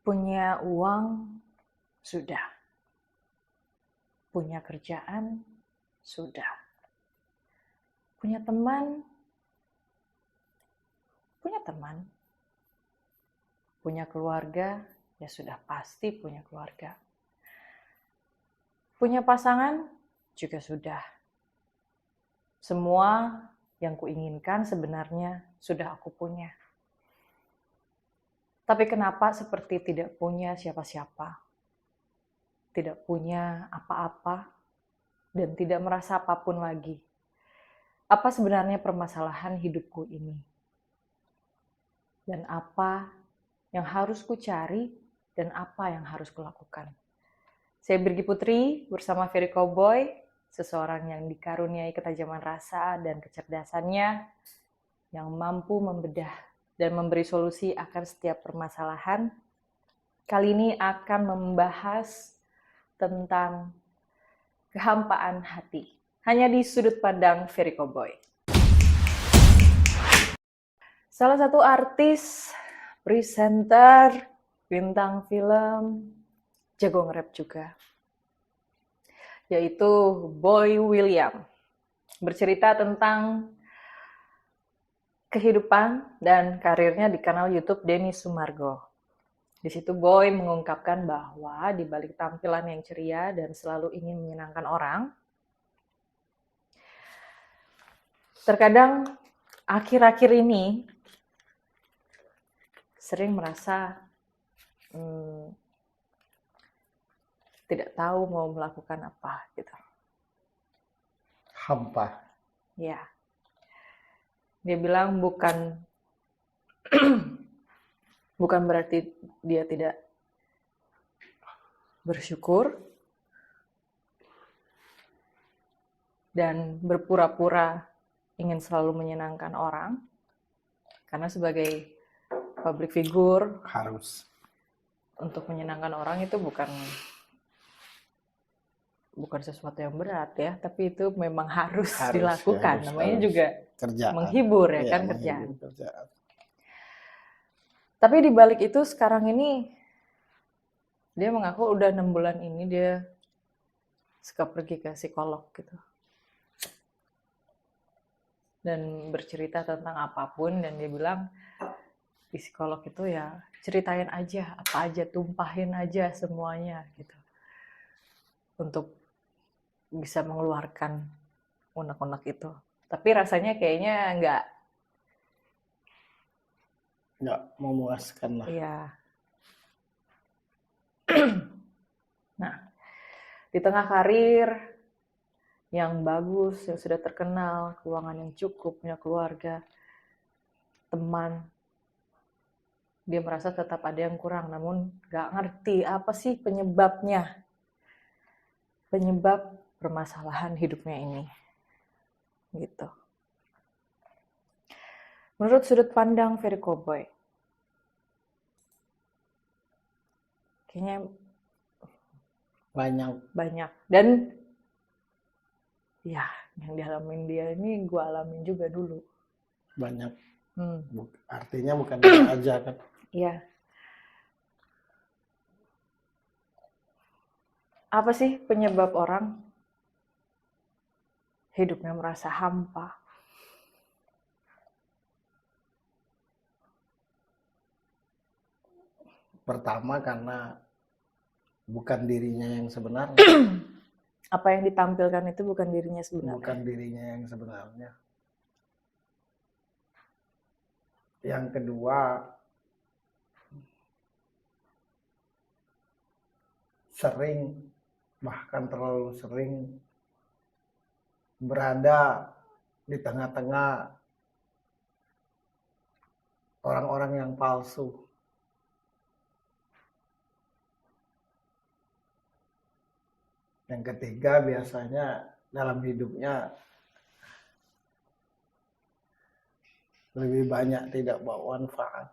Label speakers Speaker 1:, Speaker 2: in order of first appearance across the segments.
Speaker 1: Punya uang sudah, punya kerjaan sudah, punya teman, punya keluarga, ya sudah pasti punya keluarga. Punya pasangan juga sudah. Semua yang kuinginkan sebenarnya sudah aku punya. Tapi kenapa seperti tidak punya siapa-siapa? Tidak punya apa-apa dan tidak merasa apapun lagi. Apa sebenarnya permasalahan hidupku ini? Dan apa yang harus ku cari dan apa yang harus kulakukan? Saya Birgi Putri bersama Ferry Cowboy, seseorang yang dikaruniai ketajaman rasa dan kecerdasannya yang mampu membedah dan memberi solusi akan setiap permasalahan. Kali ini akan membahas tentang kehampaan hati. Hanya di sudut pandang Ferry Cowboy. Salah satu artis, presenter, bintang film, jago nge-rap juga, yaitu Boy William. Bercerita tentang kehidupan dan karirnya di kanal YouTube Denny Sumargo. Di situ Boy mengungkapkan bahwa di balik tampilan yang ceria dan selalu ingin menyenangkan orang, terkadang akhir-akhir ini sering merasa tidak tahu mau melakukan apa gitu.
Speaker 2: Hampa.
Speaker 1: Ya. Dia bilang bukan berarti dia tidak bersyukur dan berpura-pura ingin selalu menyenangkan orang, karena sebagai public figure
Speaker 2: Harus.
Speaker 1: untuk menyenangkan orang itu bukan sesuatu yang berat ya, tapi itu memang harus dilakukan. Namanya juga
Speaker 2: kerjaan.
Speaker 1: Menghibur ya kan,
Speaker 2: kerjaan.
Speaker 1: Tapi di balik itu sekarang ini dia mengaku udah 6 bulan ini dia suka pergi ke psikolog gitu. Dan bercerita tentang apapun, dan dia bilang di psikolog itu ya ceritain aja, apa aja, tumpahin aja semuanya gitu. Untuk bisa mengeluarkan unek-unek itu. Tapi rasanya kayaknya nggak
Speaker 2: memuaskan lah.
Speaker 1: Iya. Nah, di tengah karir yang bagus, yang sudah terkenal, keuangan yang cukup, punya keluarga, teman, dia merasa tetap ada yang kurang, namun nggak ngerti apa sih penyebabnya. Penyebab permasalahan hidupnya ini. Gitu. Menurut sudut pandang Ferry Cowboy, kayaknya banyak. Dan ya, yang dialamin dia ini gue alamin juga dulu.
Speaker 2: Banyak. Artinya bukan dia aja kan.
Speaker 1: Iya. Apa sih penyebab orang hidupnya merasa hampa?
Speaker 2: Pertama karena bukan dirinya yang sebenarnya.
Speaker 1: Apa yang ditampilkan itu bukan dirinya sebenarnya.
Speaker 2: Bukan dirinya yang sebenarnya. Yang kedua, sering, bahkan terlalu sering berada di tengah-tengah orang-orang yang palsu. Yang ketiga, biasanya dalam hidupnya lebih banyak tidak bawa manfaat.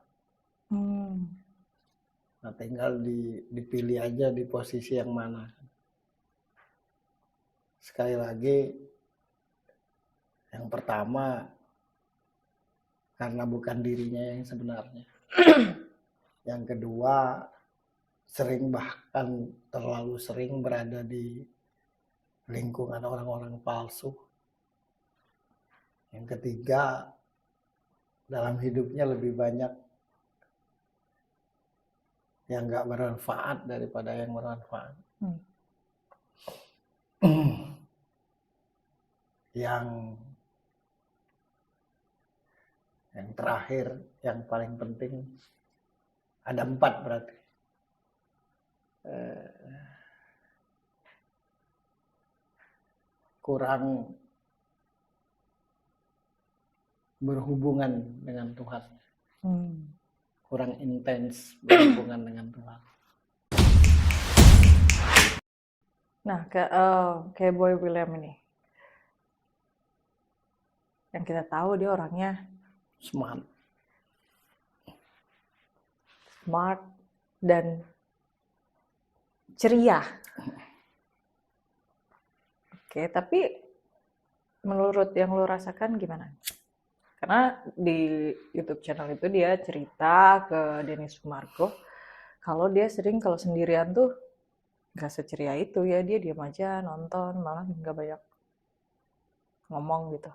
Speaker 2: Nah, tinggal dipilih aja di posisi yang mana. Sekali lagi, yang pertama karena bukan dirinya yang sebenarnya. Yang kedua sering, bahkan terlalu sering berada di lingkungan orang-orang palsu. Yang ketiga, dalam hidupnya lebih banyak yang nggak bermanfaat daripada yang bermanfaat. Yang terakhir, yang paling penting, ada 4 berarti. Kurang berhubungan dengan Tuhan. Kurang intens berhubungan dengan Tuhan.
Speaker 1: Nah, kayak Boy William ini, yang kita tahu dia orangnya
Speaker 2: Smart
Speaker 1: dan ceria. Oke, tapi menurut yang lo rasakan gimana? Karena di YouTube channel itu dia cerita ke Denny Sumargo kalau dia sering kalau sendirian tuh gak seceria itu ya, dia diam aja nonton, malah gak banyak ngomong gitu.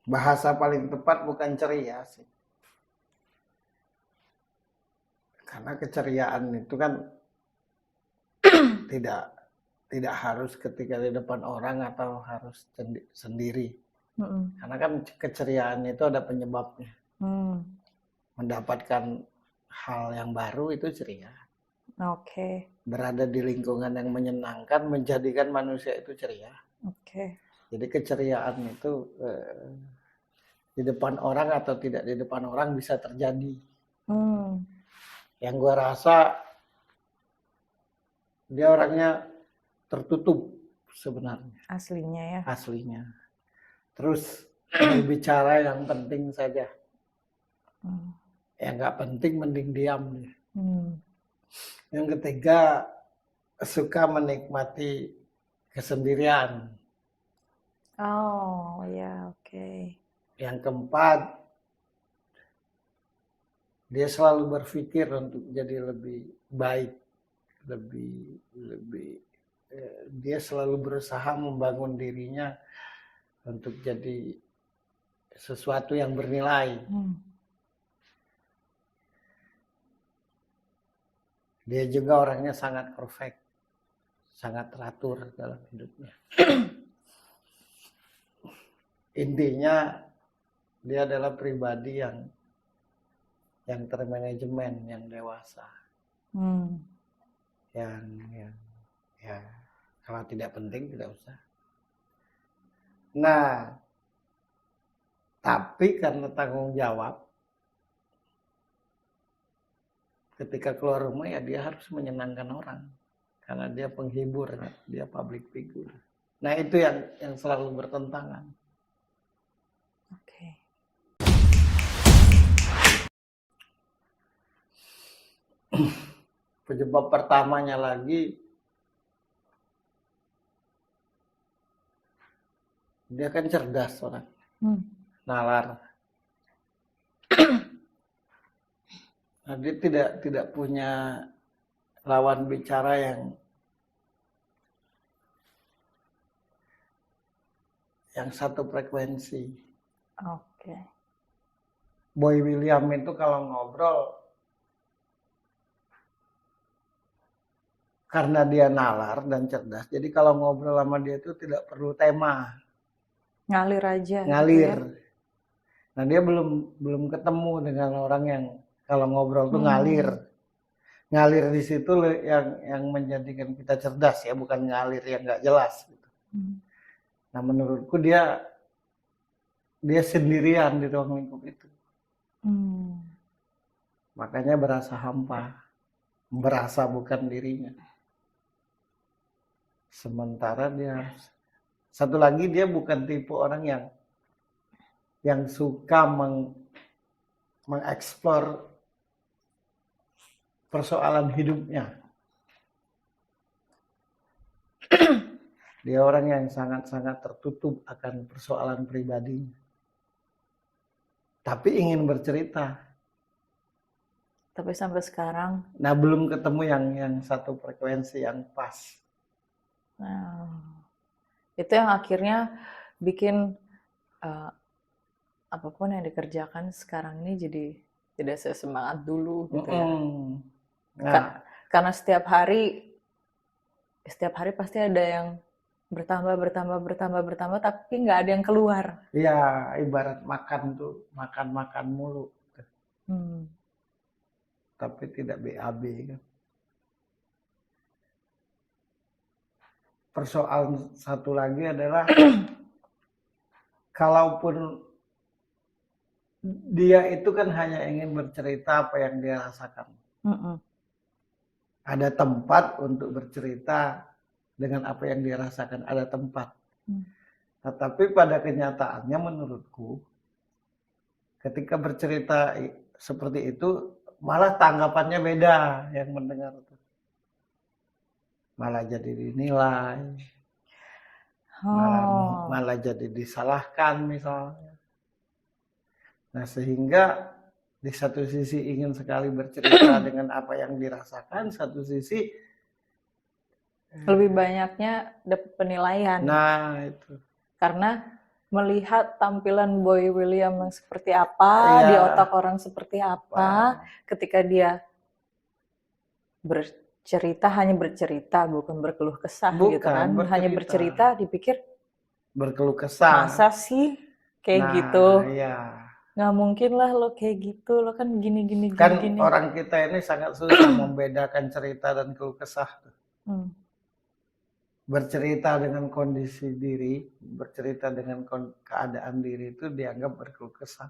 Speaker 2: Bahasa paling tepat bukan ceria sih. Karena keceriaan itu kan tidak harus ketika di depan orang atau harus sendiri. Karena kan keceriaan itu ada penyebabnya. Mendapatkan hal yang baru itu ceria.
Speaker 1: Oke.
Speaker 2: Berada di lingkungan yang menyenangkan menjadikan manusia itu ceria.
Speaker 1: Oke.
Speaker 2: Jadi keceriaan itu di depan orang atau tidak di depan orang bisa terjadi. Yang gue rasa dia orangnya tertutup sebenarnya.
Speaker 1: Aslinya ya.
Speaker 2: Aslinya. Terus berbicara yang penting saja. Yang nggak penting mending diam. Yang ketiga, suka menikmati kesendirian.
Speaker 1: Oh ya, oke.
Speaker 2: Yang keempat, dia selalu berpikir untuk jadi lebih baik, dia selalu berusaha membangun dirinya untuk jadi sesuatu yang bernilai. Dia juga orangnya sangat perfect, sangat teratur dalam hidupnya. Intinya dia adalah pribadi yang termanajemen, yang dewasa. Yang ya kalau tidak penting tidak usah. Nah, tapi karena tanggung jawab, ketika keluar rumah ya dia harus menyenangkan orang. Karena dia penghibur, dia public figure. Nah itu yang selalu bertentangan.
Speaker 1: Oke.
Speaker 2: Penyebab pertamanya lagi, dia kan cerdas orang, nalar. Nah, dia tidak punya lawan bicara yang satu frekuensi.
Speaker 1: Oke.
Speaker 2: Boy William itu kalau ngobrol, karena dia nalar dan cerdas, jadi kalau ngobrol sama dia itu tidak perlu tema.
Speaker 1: Ngalir aja.
Speaker 2: Ngalir.
Speaker 1: Gitu ya?
Speaker 2: Nah dia belum ketemu dengan orang yang kalau ngobrol tuh ngalir. Ngalir di situ yang menjadikan kita cerdas ya, bukan ngalir yang nggak jelas. Gitu. Nah menurutku dia sendirian di ruang lingkup itu. Makanya berasa hampa, berasa bukan dirinya. Sementara dia satu lagi, dia bukan tipe orang yang suka mengeksplor persoalan hidupnya. Dia orang yang sangat-sangat tertutup akan persoalan pribadinya. Tapi ingin bercerita.
Speaker 1: Tapi sampai sekarang,
Speaker 2: Nah, belum ketemu yang satu frekuensi yang pas.
Speaker 1: itu yang akhirnya bikin apapun yang dikerjakan sekarang ini jadi tidak sesemangat dulu gitu ya.
Speaker 2: Nah,
Speaker 1: Karena setiap hari pasti ada yang bertambah, tapi nggak ada yang keluar.
Speaker 2: ya ibarat makan tuh, makan mulu, tapi tidak BAB kan. Persoalan satu lagi adalah kalaupun dia itu kan hanya ingin bercerita apa yang dia rasakan. Ada tempat untuk bercerita dengan apa yang dia rasakan, ada tempat. Tetapi pada kenyataannya menurutku, ketika bercerita seperti itu, malah tanggapannya beda yang mendengar itu. Malah jadi dinilai, malah jadi disalahkan misalnya. Nah, sehingga di satu sisi ingin sekali bercerita dengan apa yang dirasakan, satu sisi
Speaker 1: lebih banyaknya dapat penilaian.
Speaker 2: Nah, itu.
Speaker 1: Karena melihat tampilan Boy William yang seperti apa, di otak orang seperti apa, ketika dia hanya bercerita, bukan berkeluh kesah gitu kan. Hanya bercerita, dipikir
Speaker 2: berkeluh kesah.
Speaker 1: Masa sih kayak gitu? Iya. Nggak mungkin lah lo kayak gitu, lo kan gini.
Speaker 2: Kan orang kita ini sangat susah membedakan cerita dan keluh kesah. Bercerita dengan kondisi diri, bercerita dengan keadaan diri itu dianggap berkeluh kesah.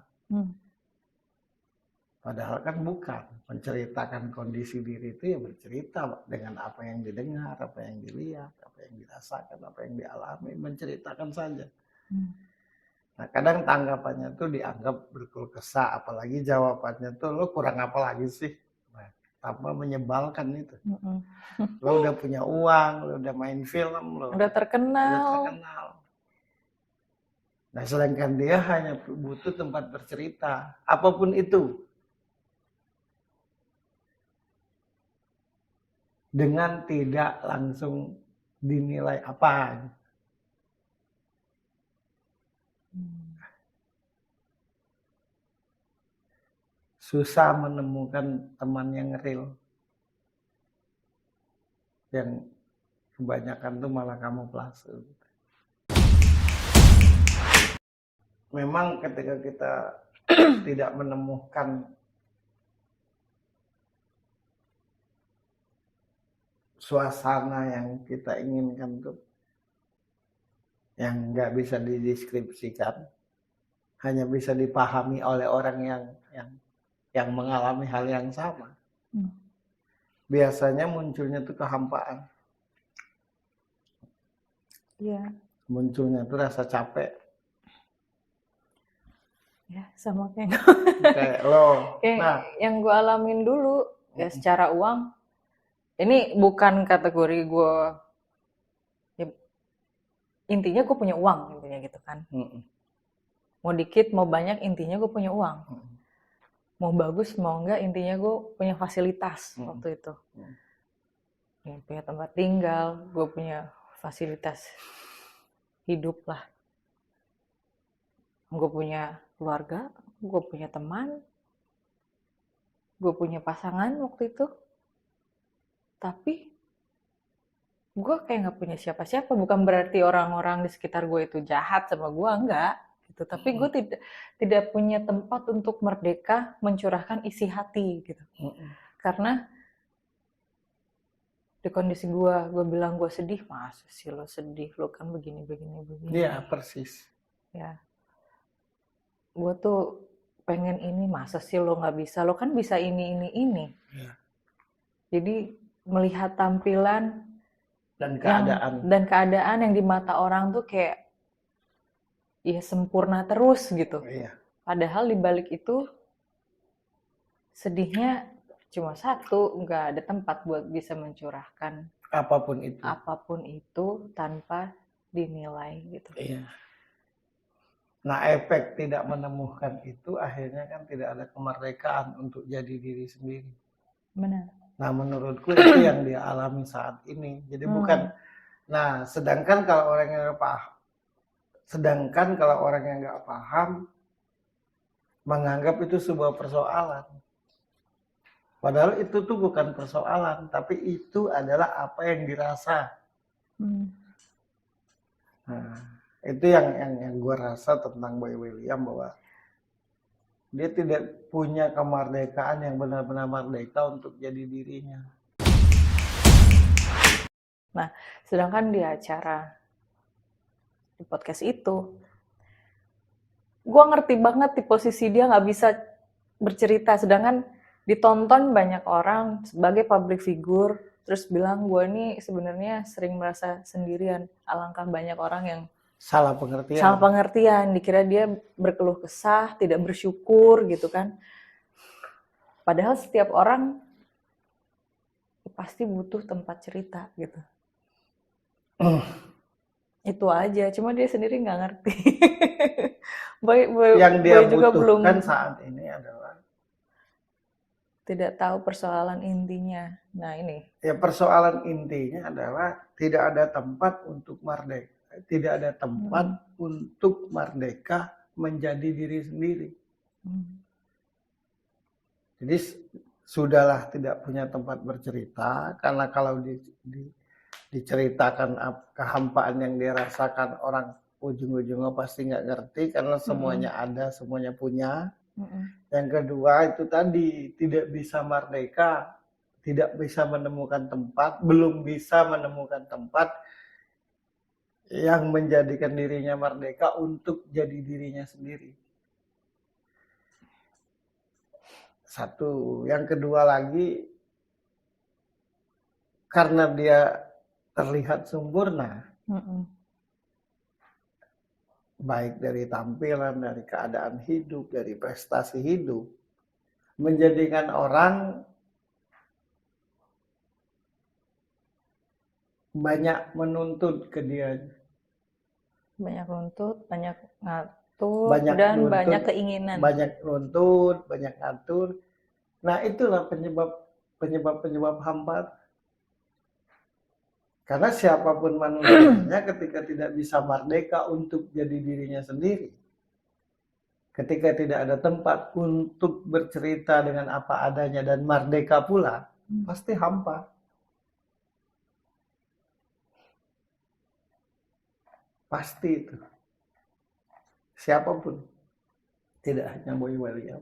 Speaker 2: Padahal kan bukan. Menceritakan kondisi diri itu ya bercerita dengan apa yang didengar, apa yang dilihat, apa yang dirasakan, apa yang dialami, menceritakan saja. Nah, kadang tanggapannya tuh dianggap berkeluh kesah, apalagi jawabannya tuh lo kurang apa lagi sih? Nah, tambah menyebalkan itu. Lo udah punya uang, lo udah main film, lo
Speaker 1: udah terkenal.
Speaker 2: Nah, sedangkan dia hanya butuh tempat bercerita, apapun itu. Dengan tidak langsung dinilai apa. Susah menemukan teman yang real. Yang kebanyakan tuh malah kamuflase. Memang ketika kita tidak menemukan suasana yang kita inginkan tuh, yang nggak bisa dideskripsikan, hanya bisa dipahami oleh orang yang mengalami hal yang sama. Biasanya munculnya tuh kehampaan.
Speaker 1: Iya.
Speaker 2: Munculnya tuh rasa capek.
Speaker 1: Ya, sama kayak
Speaker 2: lo.
Speaker 1: Nah, yang gue alamin dulu ya secara uang. Ini bukan kategori gue. Ya, intinya gue punya uang intinya gitu kan. Mau dikit, mau banyak, intinya gue punya uang. Mau bagus, mau enggak, intinya gue punya fasilitas waktu itu. Ya, punya tempat tinggal, gue punya fasilitas hidup lah. Gue punya keluarga, gue punya teman, gue punya pasangan waktu itu. Tapi gue kayak nggak punya siapa-siapa. Bukan berarti orang-orang di sekitar gue itu jahat sama gue, enggak. Gitu. Tapi gue tidak punya tempat untuk merdeka mencurahkan isi hati gitu. Karena di kondisi gue bilang gue sedih, masa sih lo sedih, lo kan begini.
Speaker 2: Iya, persis.
Speaker 1: Ya. Gue tuh pengen ini, masa sih lo nggak bisa, lo kan bisa ini. Ya. Jadi melihat tampilan dan keadaan yang di mata orang tuh kayak ya sempurna terus gitu. Iya. Padahal di balik itu sedihnya cuma satu, nggak ada tempat buat bisa mencurahkan apapun itu tanpa dinilai gitu.
Speaker 2: Iya. Nah, efek tidak menemukan itu akhirnya kan tidak ada kemerdekaan untuk jadi diri sendiri.
Speaker 1: Benar.
Speaker 2: Nah, menurutku itu yang dia alami saat ini. Jadi bukan, nah, sedangkan kalau orang yang nggak paham menganggap itu sebuah persoalan. Padahal itu tuh bukan persoalan, tapi itu adalah apa yang dirasa. Nah, itu yang gue rasa tentang Boy William, bahwa dia tidak punya kemerdekaan yang benar-benar merdeka untuk jadi dirinya.
Speaker 1: Nah, sedangkan di acara di podcast itu, gue ngerti banget di posisi dia nggak bisa bercerita, sedangkan ditonton banyak orang sebagai public figure, terus bilang gue ini sebenarnya sering merasa sendirian. Alangkah banyak orang yang
Speaker 2: Salah pengertian,
Speaker 1: dikira dia berkeluh kesah, tidak bersyukur gitu kan. Padahal setiap orang pasti butuh tempat cerita gitu. Itu aja, cuma dia sendiri nggak ngerti.
Speaker 2: Yang dia
Speaker 1: juga
Speaker 2: butuhkan
Speaker 1: belum
Speaker 2: saat ini adalah
Speaker 1: tidak tahu persoalan intinya. Nah ini.
Speaker 2: Ya, persoalan intinya adalah tidak ada tempat untuk merdeka, tidak ada tempat untuk merdeka menjadi diri sendiri. Jadi sudahlah tidak punya tempat bercerita, karena kalau diceritakan kehampaan yang dirasakan, orang ujung-ujungnya pasti nggak ngerti, karena semuanya ada, semuanya punya. Yang kedua itu tadi, tidak bisa merdeka, tidak bisa menemukan tempat, belum bisa menemukan tempat yang menjadikan dirinya merdeka untuk jadi dirinya sendiri. Satu. Yang kedua lagi, karena dia terlihat sempurna, baik dari tampilan, dari keadaan hidup, dari prestasi hidup, menjadikan orang banyak menuntut ke dia.
Speaker 1: Banyak nuntut, banyak ngatur, dan banyak keinginan.
Speaker 2: Banyak nuntut, banyak ngatur. Nah, itulah penyebab hampa. Karena siapapun manusianya ketika tidak bisa merdeka untuk jadi dirinya sendiri, ketika tidak ada tempat untuk bercerita dengan apa adanya dan merdeka pula, pasti hampa. Pasti itu. Siapapun. Tidak hanya Boy William.